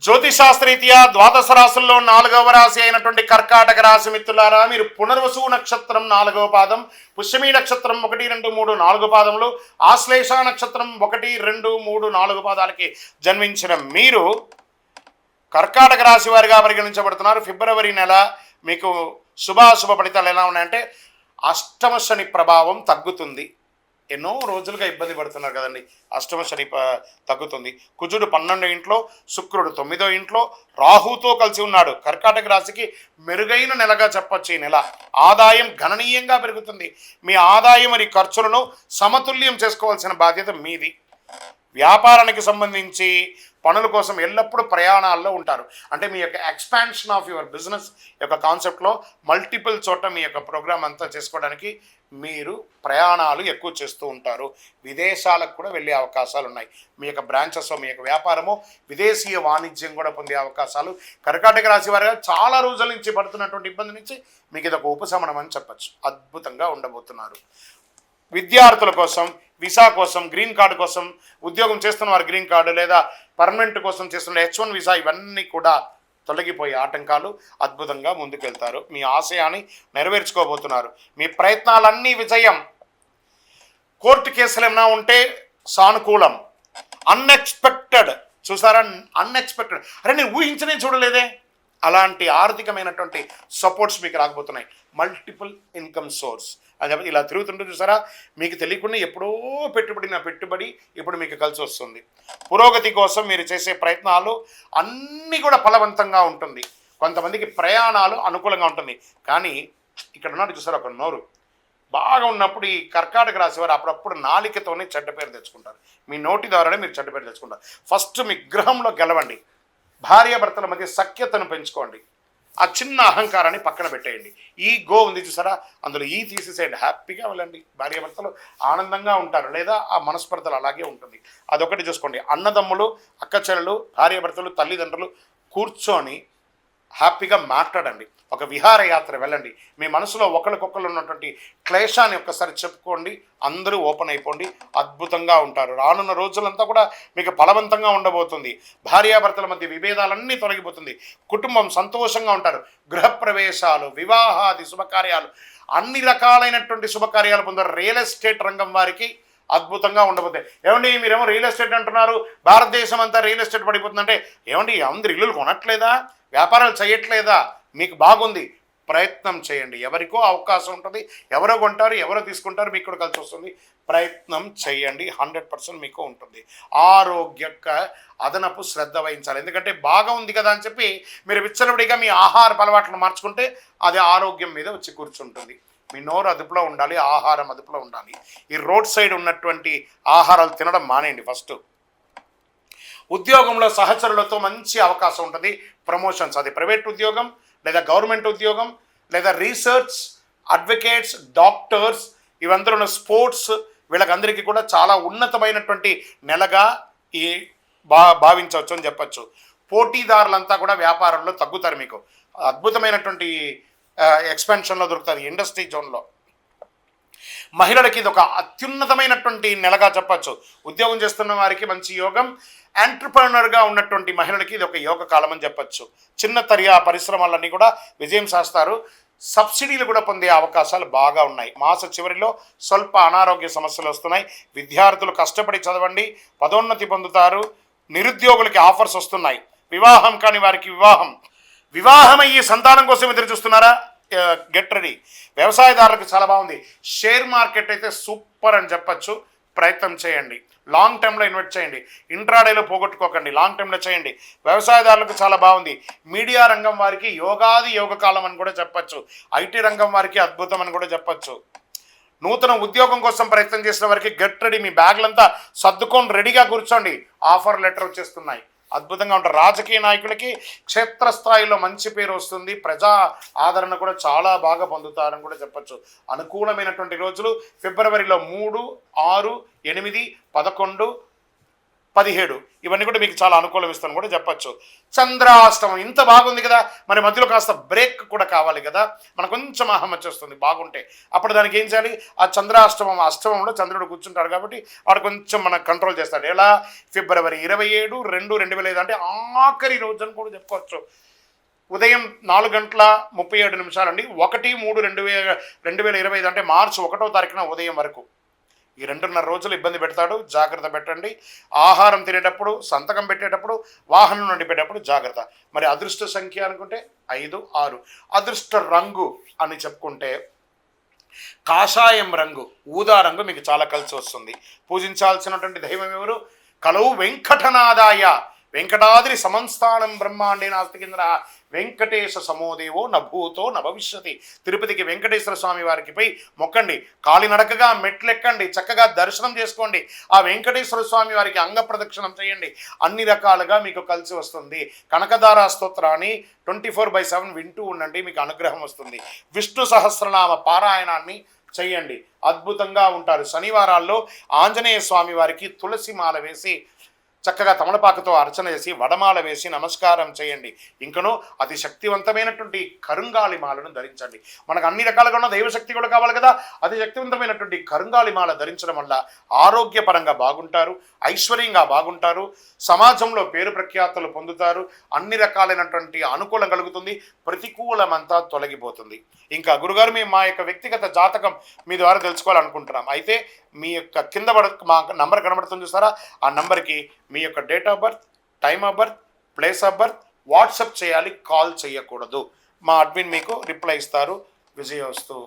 జ్యోతిశాస్త్రరీత్యా ద్వాదశ రాశుల్లో 4వ రాశి అయినటువంటి కర్కాటక రాశి మిత్రులారా, మీరు పునర్వసు నక్షత్రం 4వ పాదం, పుష్యమి నక్షత్రం 1, 2, 3, 4 పాదములు, ఆశ్లేష నక్షత్రం 1, 2, 3, 4 పాదాలకి జన్మించిన మీరు కర్కాటక రాశి వారిగా పరిగణించబడుతున్నారు. ఫిబ్రవరి నెల మీకు శుభాశుభ ఫలితాలు ఎలా ఉన్నాయంటే, అష్టమ శని ప్రభావం తగ్గుతుంది. ఎన్నో రోజులుగా ఇబ్బంది పడుతున్నారు కదండి. అష్టమ శని తగ్గుతుంది. కుజుడు 12వ ఇంట్లో, శుక్రుడు 9వ ఇంట్లో, రాహుతో కలిసి ఉన్నాడు. కర్కాటక రాశికి మెరుగైన నెలగా చెప్పొచ్చు ఈ నెల. ఆదాయం గణనీయంగా పెరుగుతుంది. మీ ఆదాయం మరియు ఖర్చులను సమతుల్యం చేసుకోవాల్సిన బాధ్యత మీది. వ్యాపారానికి సంబంధించి పనుల కోసం ఎల్లప్పుడూ ప్రయాణాల్లో ఉంటారు. అంటే మీ యొక్క ఎక్స్పాన్షన్ ఆఫ్ యువర్ బిజినెస్ యొక్క కాన్సెప్ట్లో మల్టిపుల్ చోట మీ యొక్క ప్రోగ్రామ్ అంతా చేసుకోవడానికి మీరు ప్రయాణాలు ఎక్కువ చేస్తూ ఉంటారు. విదేశాలకు కూడా వెళ్ళే అవకాశాలు ఉన్నాయి. మీ యొక్క బ్రాంచెస్, మీ యొక్క వ్యాపారము విదేశీయ వాణిజ్యం కూడా పొందే అవకాశాలు కర్కాటక రాశి వారిగా చాలా రోజుల నుంచి పడుతున్నటువంటి ఇబ్బంది నుంచి మీకు ఇది ఒక ఉపశమనం అని చెప్పచ్చు. అద్భుతంగా ఉండబోతున్నారు. విద్యార్థుల కోసం, వీసా కోసం, గ్రీన్ కార్డు కోసం, ఉద్యోగం చేస్తున్న వారు గ్రీన్ కార్డు లేదా పర్మనెంట్ కోసం చేస్తున్న H1 వీసా, ఇవన్నీ కూడా తొలగిపోయే ఆటంకాలు అద్భుతంగా ముందుకెళ్తారు. మీ ఆశయాన్ని నెరవేర్చుకోబోతున్నారు. మీ ప్రయత్నాలన్నీ విజయం. కోర్టు కేసులు ఏమైనా ఉంటే సానుకూలం. అన్ఎక్స్పెక్టెడ్ చూసారా, అన్ఎక్స్పెక్టెడ్, అరే నేను ఊహించనే చూడలేదే, అలాంటి ఆర్థికమైనటువంటి సపోర్ట్స్ మీకు రాకపోతున్నాయి. మల్టిపుల్ ఇన్కమ్ సోర్స్ అని చెప్పి ఇలా తిరుగుతుంటే చూసారా, మీకు తెలియకుండా ఎప్పుడో పెట్టుబడి ఇప్పుడు మీకు కలిసి వస్తుంది. పురోగతి కోసం మీరు చేసే ప్రయత్నాలు అన్నీ కూడా ఫలవంతంగా ఉంటుంది. కొంతమందికి ప్రయాణాలు అనుకూలంగా ఉంటుంది. కానీ ఇక్కడ ఉన్నట్టు చూసారా, ఒక నోరు బాగా ఉన్నప్పుడు ఈ కర్కాటక రాశి వారు అప్పుడప్పుడు నాలికతోనే చెడ్డ పేరు తెచ్చుకుంటారు. మీ నోటి ద్వారానే మీరు చెడ్డ పేరు తెచ్చుకుంటారు. ఫస్ట్ మీ గృహంలో గెలవండి. భార్యాభర్తల మధ్య సఖ్యతను పెంచుకోండి. ఆ చిన్న అహంకారాన్ని పక్కన పెట్టేయండి. ఈ గో ఉంది చూసారా, అందులో ఈ తీసేసేయండి. హ్యాపీగా వెళ్ళండి. భార్యాభర్తలు ఆనందంగా ఉంటారు, లేదా ఆ మనస్పర్ధలు అలాగే ఉంటుంది. అదొకటి చూసుకోండి. అన్నదమ్ములు, అక్కచెల్లెలు, భార్యాభర్తలు, తల్లిదండ్రులు కూర్చొని హ్యాపీగా మాట్లాడండి. ఒక విహారయాత్ర వెళ్ళండి. మీ మనసులో ఒకరికొకరు ఉన్నటువంటి క్లేశాన్ని ఒక్కసారి చెప్పుకోండి. అందరూ ఓపెన్ అయిపోండి. అద్భుతంగా ఉంటారు. రానున్న రోజులంతా కూడా మీకు ఫలవంతంగా ఉండబోతుంది. భార్యాభర్తల మధ్య విభేదాలన్నీ తొలగిపోతుంది. కుటుంబం సంతోషంగా ఉంటారు. గృహప్రవేశాలు, వివాహాది శుభకార్యాలు, అన్ని రకాలైనటువంటి శుభకార్యాలు పొందారు. రియల్ ఎస్టేట్ రంగం వారికి అద్భుతంగా ఉండబోతాయి. ఏమండి మీరేమో రియల్ ఎస్టేట్ అంటున్నారు, భారతదేశం అంతా రియల్ ఎస్టేట్ పడిపోతుందంటే, ఏమండి అందరు ఇల్లులు కొనట్లేదా, వ్యాపారాలు చేయట్లేదా? మీకు బాగుంది, ప్రయత్నం చేయండి. ఎవరికో అవకాశం ఉంటుంది, ఎవరో కొంటారు, ఎవరో తీసుకుంటారు, మీకు కూడా కలిసి వస్తుంది. ప్రయత్నం చేయండి. 100% మీకు ఉంటుంది. ఆరోగ్యక అదనపు శ్రద్ధ వహించాలి. ఎందుకంటే బాగా ఉంది కదా అని చెప్పి మీరు విచ్చలవిడిగా మీ ఆహార అలవాట్లను మార్చుకుంటే అది ఆరోగ్యం మీద వచ్చి కూర్చుంటుంది. మీ నోరు అదుపులో ఉండాలి, ఆహారం అదుపులో ఉండాలి. ఈ రోడ్ సైడ్ ఉన్నటువంటి ఆహారాలు తినడం మానేయండి. ఫస్ట్ ఉద్యోగంలో సహచరులతో మంచి అవకాశం ఉంటుంది. ప్రమోషన్స్, అది ప్రైవేట్ ఉద్యోగం లేదా గవర్నమెంట్ ఉద్యోగం లేదా రీసెర్చ్, అడ్వకేట్స్, డాక్టర్స్, ఇవందరూ ఉన్న స్పోర్ట్స్, వీళ్ళకందరికీ కూడా చాలా ఉన్నతమైనటువంటి నెలగా ఈ భావించవచ్చు అని చెప్పచ్చు. పోటీదారులంతా కూడా వ్యాపారంలో తగ్గుతారు. మీకు అద్భుతమైనటువంటి ఎక్స్పెన్షన్లో దొరుకుతుంది ఇండస్ట్రీ జోన్లో. మహిళలకి ఇది ఒక అత్యున్నతమైనటువంటి నెలగా చెప్పచ్చు. ఉద్యోగం చేస్తున్న వారికి మంచి యోగం. ఎంటర్ప్రెన్యూర్గా ఉన్నటువంటి మహిళలకి ఇది ఒక యోగ కాలం అని చెప్పచ్చు. చిన్న తరహా పరిశ్రమలన్నీ కూడా విజయం సాధిస్తారు. సబ్సిడీలు కూడా పొందే అవకాశాలు బాగా ఉన్నాయి. మాస చివరిలో స్వల్ప అనారోగ్య సమస్యలు వస్తున్నాయి. విద్యార్థులు కష్టపడి చదవండి, పదోన్నతి పొందుతారు. నిరుద్యోగులకి ఆఫర్స్ వస్తున్నాయి. వివాహం కాని వారికి వివాహం అయ్యి సంతానం కోసం ఎదురు చూస్తున్నారా, గెట్ రెడీ. వ్యవసాయదారులకు చాలా బాగుంది. షేర్ మార్కెట్ అయితే సూపర్ అని చెప్పచ్చు. ప్రయత్నం చేయండి. లాంగ్ టర్మ్లో ఇన్వెస్ట్ చేయండి. ఇంట్రాడేలో పోగొట్టుకోకండి, లాంగ్ టర్మ్లో చేయండి. వ్యవసాయదారులకు చాలా బాగుంది. మీడియా రంగం వారికి యోగ కాలం అని కూడా చెప్పచ్చు. ఐటీ రంగం వారికి అద్భుతం అని కూడా చెప్పచ్చు. నూతన ఉద్యోగం కోసం ప్రయత్నం చేసిన వారికి గెట్ రెడీ. మీ బ్యాగ్లంతా సర్దుకొని రెడీగా కూర్చోండి. ఆఫర్ లెటర్ వచ్చేస్తున్నాయి. అద్భుతంగా ఉంటారు. రాజకీయ నాయకులకి క్షేత్రస్థాయిలో మంచి పేరు వస్తుంది. ప్రజా ఆదరణ కూడా చాలా బాగా పొందుతారని కూడా చెప్పచ్చు. అనుకూలమైనటువంటి రోజులు ఫిబ్రవరిలో 3, 6, 8, 11, 17 ఇవన్నీ కూడా మీకు చాలా అనుకూలం ఇస్తాను కూడా చెప్పచ్చు. చంద్రాష్టమం ఇంత బాగుంది కదా, మరి మధ్యలో కాస్త బ్రేక్ కూడా కావాలి కదా, మనకు కొంచెం అహం వచ్చేస్తుంది బాగుంటే. అప్పుడు దానికి ఏం చేయాలి, ఆ చంద్రాష్టమం అష్టమంలో చంద్రుడు కూర్చుంటాడు కాబట్టి వాడు కొంచెం మనకు కంట్రోల్ చేస్తాడు. ఎలా, ఫిబ్రవరి 27/2/2005 అంటే ఆఖరి రోజు అని కూడా చెప్పుకోవచ్చు. ఉదయం 4:37 అండి, 1/3/2025 అంటే మార్చి 1వ తారీఖున ఉదయం వరకు ఈ 2.5 రోజులు ఇబ్బంది పెడతాడు, జాగ్రత్త పెట్టండి. ఆహారం తినేటప్పుడు, సంతకం పెట్టేటప్పుడు, వాహనం నడిపేటప్పుడు జాగ్రత్త. మరి అదృష్ట సంఖ్య అనుకుంటే 5, 6. అదృష్ట రంగు అని చెప్పుకుంటే కాషాయం రంగు, ఊదా రంగు మీకు చాలా కలిసి వస్తుంది. పూజించాల్సినటువంటి దైవం ఎవరు, కలవు వెంకటనాదాయ వెంకటాద్రి సమంస్థానం బ్రహ్మాండే నాస్తి కింద వెంకటేశ సమోదేవో నభూతో నభవిష్యతి. తిరుపతికి వెంకటేశ్వర స్వామి వారికి పోయి మొక్కండి, కాలినడకగా మెట్లెక్కండి, చక్కగా దర్శనం చేసుకోండి, ఆ వెంకటేశ్వర స్వామి వారికి అంగ ప్రదక్షిణం చేయండి. అన్ని రకాలుగా మీకు కలిసి వస్తుంది. కనకదార స్తోత్రాన్ని 24/7 వింటూ ఉండండి, మీకు అనుగ్రహం వస్తుంది. విష్ణు సహస్రనామ పారాయణాన్ని చెయ్యండి, అద్భుతంగా ఉంటారు. శనివారాల్లో ఆంజనేయ స్వామి వారికి తులసి మాల వేసి చక్కగా తమలపాకుతో అర్చన చేసి వడమాల వేసి నమస్కారం చేయండి. ఇంకనూ అతి శక్తివంతమైనటువంటి కరుంగాలి మాలను ధరించండి. మనకు అన్ని రకాలుగా ఉన్న దైవశక్తి కూడా కావాలి కదా, అతి శక్తివంతమైనటువంటి కరుంగాలి మాల ధరించడం వల్ల ఆరోగ్యపరంగా బాగుంటారు, ఐశ్వర్యంగా బాగుంటారు, సమాజంలో పేరు ప్రఖ్యాతులు పొందుతారు, అన్ని రకాలైనటువంటి అనుకూలం కలుగుతుంది, ప్రతికూలమంతా తొలగిపోతుంది. ఇంకా గురుగారు, మేము మా యొక్క వ్యక్తిగత జాతకం మీ ద్వారా తెలుసుకోవాలనుకుంటున్నాం. అయితే మీ యొక్క కింద మా నంబర్ కనబడుతుంది చూస్తారా, ఆ నంబర్కి మీ యొక్క date of birth, time of birth, place of birth WhatsApp చేయాలి, కాల్ చేయకూడదు. మా అడ్మిన్ మీకు రిప్లై ఇస్తారు. విజయోస్తు.